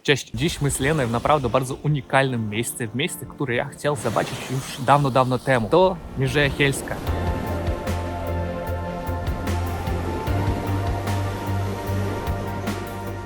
Cześć, dziś my z Leną naprawdę bardzo unikalnym miejsce, które ja chciał zobaczyć już dawno temu. To Mierzea Hельska.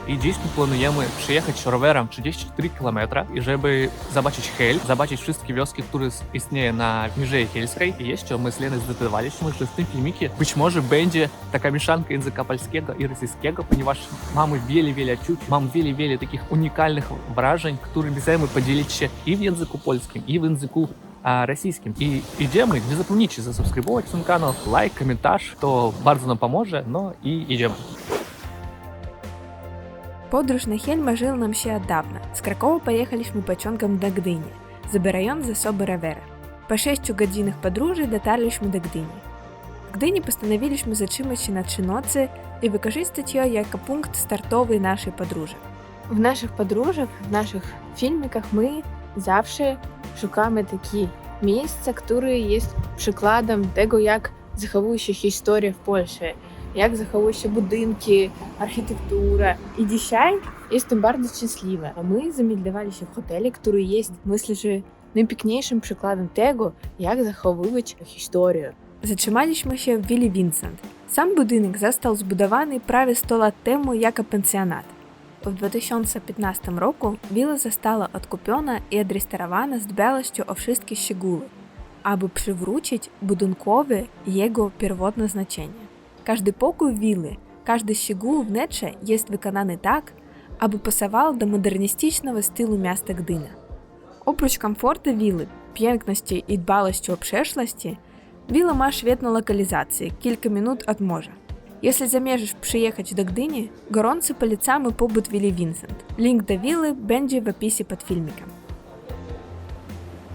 I dziś my planujemy przyjechać rowerem 34 km i żeby zobaczyć Hel, zobaczyć wszystkie wioski, które istnieją na Mierzei Hельskiej. I jeszcze my z Leną zdecydowaliśmy, że w tym filmikie być może będzie taka mieszanka języka polskiego i rosyjskiego, ponieważ mamy wiele odczuć, mamy wiele takich unikalnych wrażeń, którymi chcemy podzielić się i w języku polskim, i w języku rosyjskim. I idziemy, nie zapomnijcie zasubskrybować ten kanał, лайк, komentarz, to bardzo nam pomoże, no i idziemy. Подорож на Хель марzył nam się od dawna. Z Krakowa pojechaliśmy pociągiem do Gdyni, zabierając ze sobą rowery. Po 6 godzinach podróży dotarliśmy do Gdyni. W Gdyni postanowiliśmy zatrzymać się na 3 nocy i wykorzystać ją jako punkt startowy naszej podróży. W naszych podróżach, w naszych filmikach my zawsze szukamy takie miejsca, które jest przykładem tego, jak zachowuje się historia w Polsce, jak zachowują się budynki, architektura. I dzisiaj jestem bardzo szczęśliwa. My zameldowali się w hotelu, który jest, myślę, że najpiękniejszym przykładem tego, jak zachowywać historię. Zatrzymaliśmy się w Willi Vincent. Sam budynek został zbudowany prawie 100 lat temu jako pensjonat. W 2015 roku willa została odkupiona i odrestaurowana z dbałością o wszystkie szczegóły, aby przywrócić budynkowi jego pierwotne znaczenie. Każdy pokój willi, każdy szczegół wnętrza jest wykonany tak, aby pasował do modernistycznego stylu miasta Gdynia. Oprócz komfortu willi, piękności i dbałości o przeszłości, willa ma świetną lokalizację, kilka minut od morza. Jeśli zamierzasz przyjechać do Gdyni, gorąco polecamy pobyt w Willi Vincent. Link do willi będzie w opisie pod filmikiem.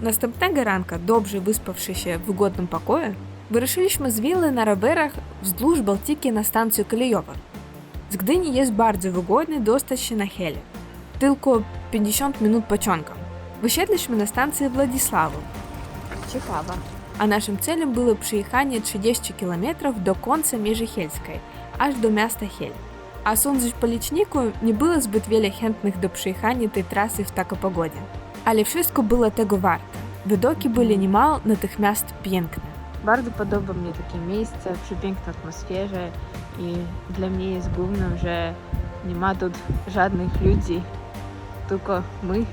Następnego ranka, dobrze wyspawszy się w wygodnym pokoju, wyruszyliśmy z willi na rowerach wzdłuż Bałtyki na stację kolejową. Z Gdyni jest bardzo wygodnie dostać się na Helę. Tylko 50 minut pociągiem. Wysiedliśmy na stacji Władysławu. Ciekawe. A naszym celem było przyjechanie 30 km do końca Mierzy Hельskiej, aż do miasta Hel. A sądzę, po liczniku nie było zbyt wiele chętnych do przyjechania tej trasy w taką pogodę. Ale wszystko było tego warte. Widoki byli niemal natychmiast piękne. Bardzo podoba mnie takie miejsce przy pięknej atmosferze i dla mnie jest głównym, że nie ma tu żadnych ludzi, tylko my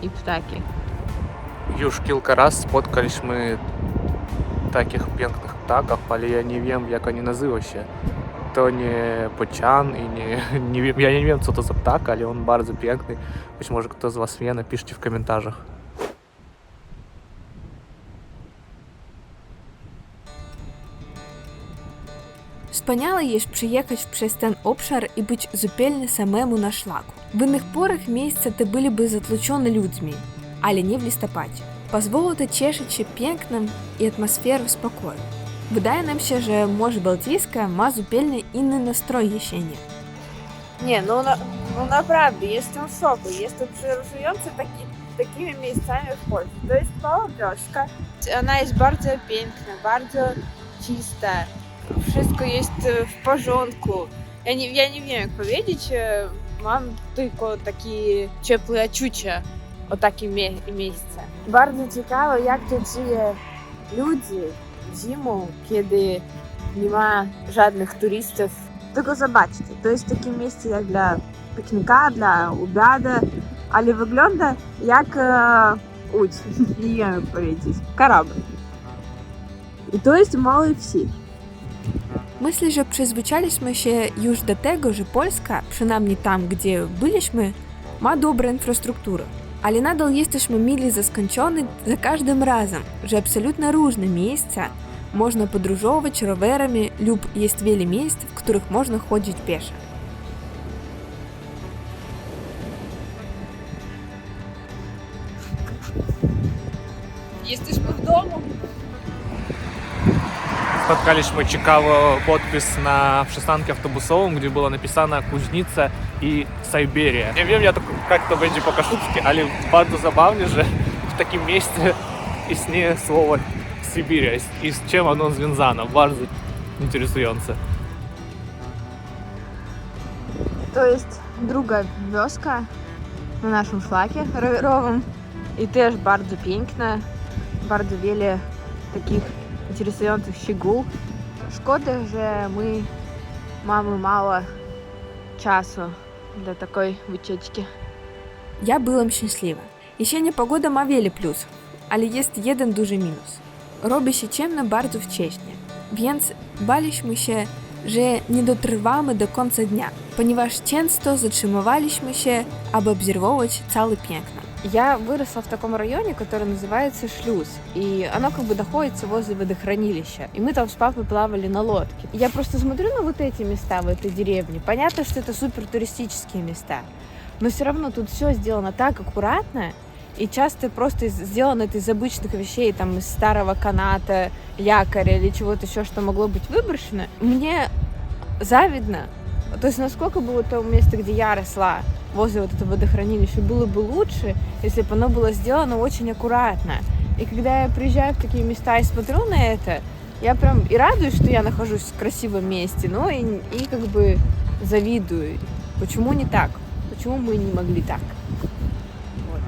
i ptaki. Już kilka razy spotkaliśmy takich pięknych ptaków, ale ja nie wiem, jak oni nazywają się. To nie bocian i nie wiem, ja nie wiem, co to za ptak, ale on bardzo piękny. Być może ktoś z was wie, napiszcie w komentarzach. Wspaniale jest przyjechać przez ten obszar i być zupełnie samemu na szlaku. W innych porach miejsca te byliby zatłoczone ludźmi, ale nie w listopadzie. Pozwoli to cieszyć się pięknem i atmosferą spokoju. Wydaje nam się, że Morze Bałtyckie ma zupełnie inny nastrój jesieni. Nie, no naprawdę, jestem w szoku. Jest to przerażające takimi miejscami w Polsce. To jest mała wioska. Ona jest bardzo piękna, bardzo czysta. Wszystko jest w porządku. Ja nie wiem, jak powiedzieć. Mam tylko takie ciepłe odczucie o takim miejscu. Bardzo ciekawe, jak to żyje ludzi zimą, kiedy nie ma żadnych turystów. Tylko zobaczcie, to jest takie miejsce jak dla piknika, dla obiadu, ale wygląda jak łódź, nie wiem jak powiedzieć, kорабль. I to jest małe wsi. Myślę, że przyzwyczailiśmy się już do tego, że Polska, przynajmniej tam, gdzie byliśmy, ma dobrą infrastrukturę. Ale nadal jesteśmy mile zaskoczeni za każdym razem, że absolutnie różne miejsca można podróżować rowerami lub jest wiele miejsc, w których można chodzić pieszo. Jesteśmy w domu. Spotkaliśmy ciekawy podpis na przystanku autobusowym, gdzie było napisane Kuźnica i Сайберия. Nie wiem, jak to będzie po-kaszubski, ale bardzo zabawnie, że w takim miejscu istnieje słowo Syberia i z czym ono związane. Bardzo interesujące. To jest druga wioska na naszym szlakie rowerowym i też bardzo piękne, bardzo wiele takich interesujących szczegółów. Szkoda, że my mamy mało czasu dla takiej wycieczki. Я byłam szczęśliwa. Jesienna pogoda ma wiele plusów, ale jest jeden duży minus. Robi się ciemno bardzo wcześnie, więc baliśmy się, że nie dotrwamy do końca dnia, ponieważ często zatrzymywaliśmy się, aby obserwować całe piękno. Я выросла в таком районе, который называется Шлюз, и оно как бы находится возле водохранилища. И мы там с папой плавали на лодке. Я просто смотрю на вот эти места в этой деревне. Понятно, что это супер туристические места, но все равно тут все сделано так аккуратно, и часто просто сделано это из обычных вещей, там из старого каната, якоря или чего-то еще, что могло быть выброшено. Мне завидно. То есть насколько бы вот то место, где я росла, возле вот этого водохранилища, было бы лучше, если бы оно было сделано очень аккуратно. И когда я приезжаю в такие места и смотрю на это, я прям и радуюсь, что я нахожусь в красивом месте, но и как бы завидую. Почему не так? Почему мы не могли так? Вот.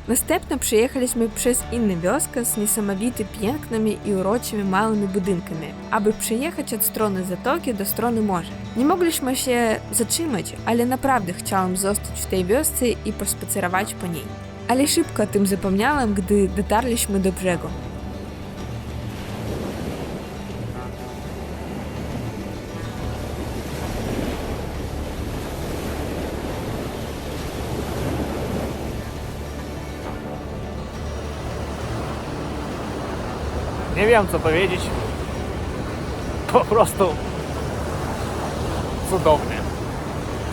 Następnie przejechaliśmy przez inne wioski z niesamowicie pięknymi i uroczymi małymi budynkami, aby przejechać od strony zatoki do strony morza. Nie mogliśmy się zatrzymać, ale naprawdę chciałam zostać w tej wiosce i pospacerować po niej. Ale szybko o tym zapomniałam, gdy dotarliśmy do brzegu. Nie wiem, co powiedzieć. Po prostu cudownie.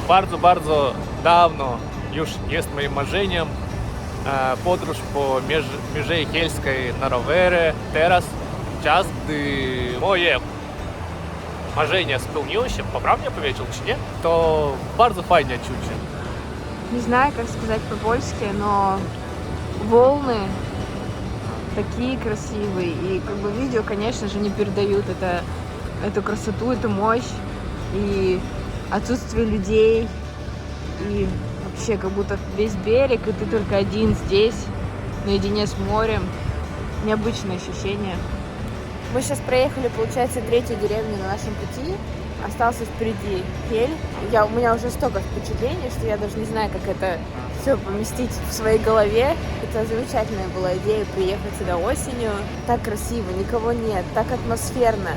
Bardzo, bardzo dawno już jest moim marzeniem podróż po Mierzei Hельskiej na rowerze. Teraz czas, gdy moje marzenie spełniło się, poprawnie powiedział, czy nie? To bardzo fajnie czuć. Не знаю, как сказать по-польски, но волны такие красивые. И как бы видео, конечно же, не передают эту красоту, эту мощь и отсутствие людей. И вообще как будто весь берег, и ты только один здесь, наедине с морем. Необычное ощущение. Мы сейчас проехали, получается, третью деревню на нашем пути. Остался впереди Хель. У меня уже столько впечатлений, что я даже не знаю, как это все поместить в своей голове. Это замечательная была идея приехать сюда осенью. Так красиво, никого нет, так атмосферно.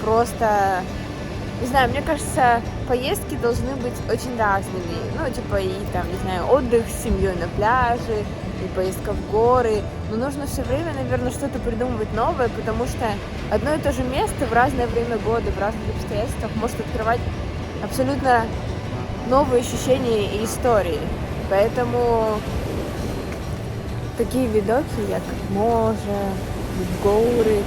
Просто, не знаю, мне кажется, поездки должны быть очень разными. Ну, типа и там, не знаю, отдых с семьей на пляже, и поездка в горы. Но нужно все время, наверное, что-то придумывать новое, потому что одно и то же место в разное время года, в разных обстоятельствах может открывать абсолютно новые ощущения и истории. Поэтому такі відоки, як море, гори,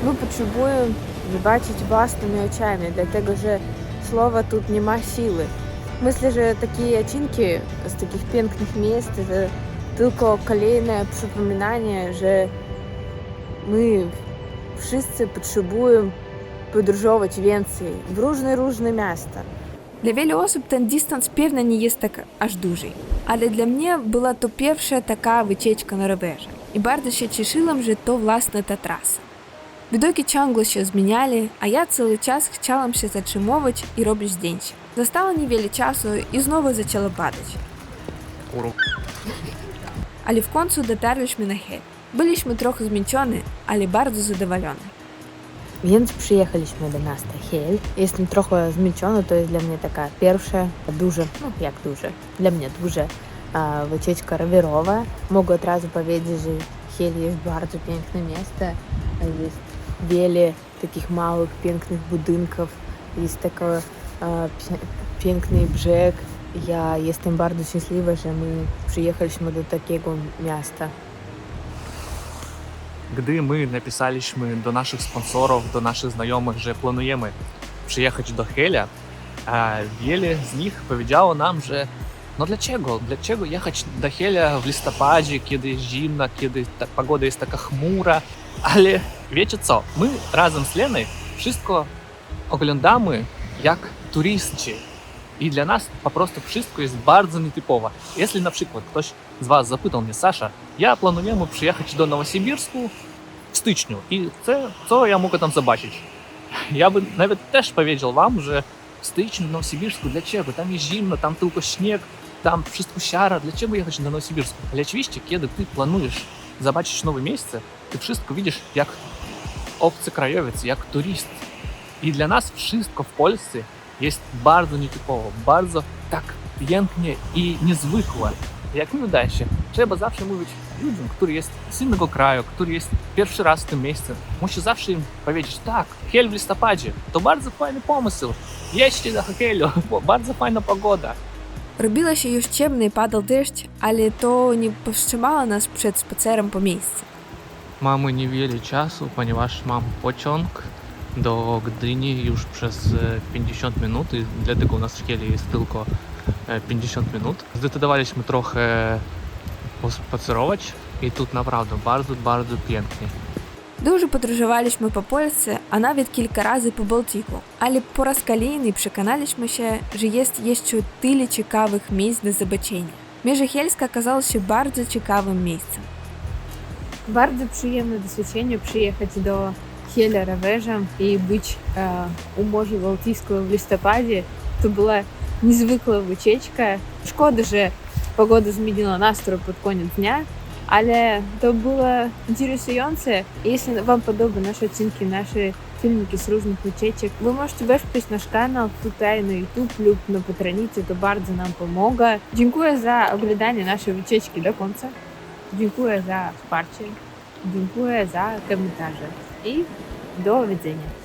ми потребуємо бачити власними очами, dlatego że słowa тут нема сили. Myślę, że takie odcinki z takich pięknych miejsc, że tylko kolejne przypominanie, że my wszyscy potrzebujemy podróżować więcej w różne miasta. Для wielu osób ten dystans pewnie nie jest tak aż duży, ale dla mnie była to pierwsza taka wycieczka na rowerze i bardzo się cieszyłam, że to właśnie ta trasa. Widoki ciągle się zmieniali, a ja cały czas chciałam się zatrzymywać i robić zdjęcia. Zostało niewiele czasu i znowu zaczęło padać. Ale w końcu dotarliśmy na Hel. Byliśmy trochę zmęczeni, ale bardzo zadowoleni. Więc przyjechaliśmy do miasta Hel. Jestem trochę zmęczona, to jest dla mnie taka pierwsza duża, dla mnie duża wycieczka rowerowa. Mogę od razu powiedzieć, że Hel jest bardzo piękne miejsce. Jest wiele takich małych, pięknych budynków. Jest taki piękny brzeg. Ja jestem bardzo szczęśliwa, że my przyjechaliśmy do takiego miasta. Gdy my napisaliśmy do naszych sponsorów, do naszych znajomych, że planujemy przyjechać do Heля, wiele z nich powiedziało nam, że no dlaczego jechać do Heля w listopadzie, kiedy jest zimno, kiedy ta pogoda jest taka chmura, ale wiecie co, my razem z Leną wszystko oglądamy jak turyści. I dla nas po prostu wszystko jest bardzo nietypowo. Jeśli na przykład ktoś z was zapytał mnie, Sasza, ja плануємо przyjechać do Nowosibirsku w styczniu i co ja mogę tam zobaczyć? Ja by nawet też powiedział wam, że w styczniu w Nowosibirsku, dlaczego? Tam jest zimno, tam tylko śnieg, tam wszystko siara, dlaczego jechać do Nowosibirsku? Ale oczywiście, kiedy ty planujesz zobaczyć nowe miejsce, ty wszystko widzisz jak obcokrajowiec, jak turyst. I dla nas wszystko w Polsce jest bardzo nietypowo, bardzo tak pięknie i niezwykłe. Jak mi wydaje się, trzeba zawsze mówić ludziom, którzy jest z innego kraju, który jest pierwszy raz w tym miejscu. Musi zawsze im powiedzieć, tak, Hel w listopadzie, to bardzo fajny pomysł. Jedźcie do Helu, bardzo fajna pogoda. Робило się już ciemno i padał deszcz, ale to nie powstrzymało nas przed spacerem po miejscu. Mamy niewiele czasu, ponieważ mam pociąg do Gdyni już przez 50 minut i dlatego u nas w Heli jest tylko 50 minut. Zdecydowaliśmy trochę pospacerować i тут naprawdę bardzo, bardzo pięknie. Дуже подорожувалися по Польsce, а навіть кілька разів по Балтику. Але по раз kolejny przekonaliśmy się, że jest jeszcze tyle ciekawych miejsc do zobaczenia. Mierze Helska okazało się bardzo ciekawym miejscem. Bardzo przyjemne doświadczenie przyjechać do Hela rowerzem i być u Morza Bałtyckiego w listopadzie. To była niezwykła wycieczka. Szkoda, że pogoda zmieniła nastrój pod koniec dnia, ale to było interesujące. Jeśli wam podoba nasze odcinki, nasze filmiki z różnych wycieczek, wy możecie wesprzeć nasz kanał tutaj na YouTube lub na Patronicie, to bardzo nam pomaga. Dziękuję za oglądanie naszej wycieczki do końca. Dziękuję za wsparcie. Dziękuję za komentarze i do widzenia.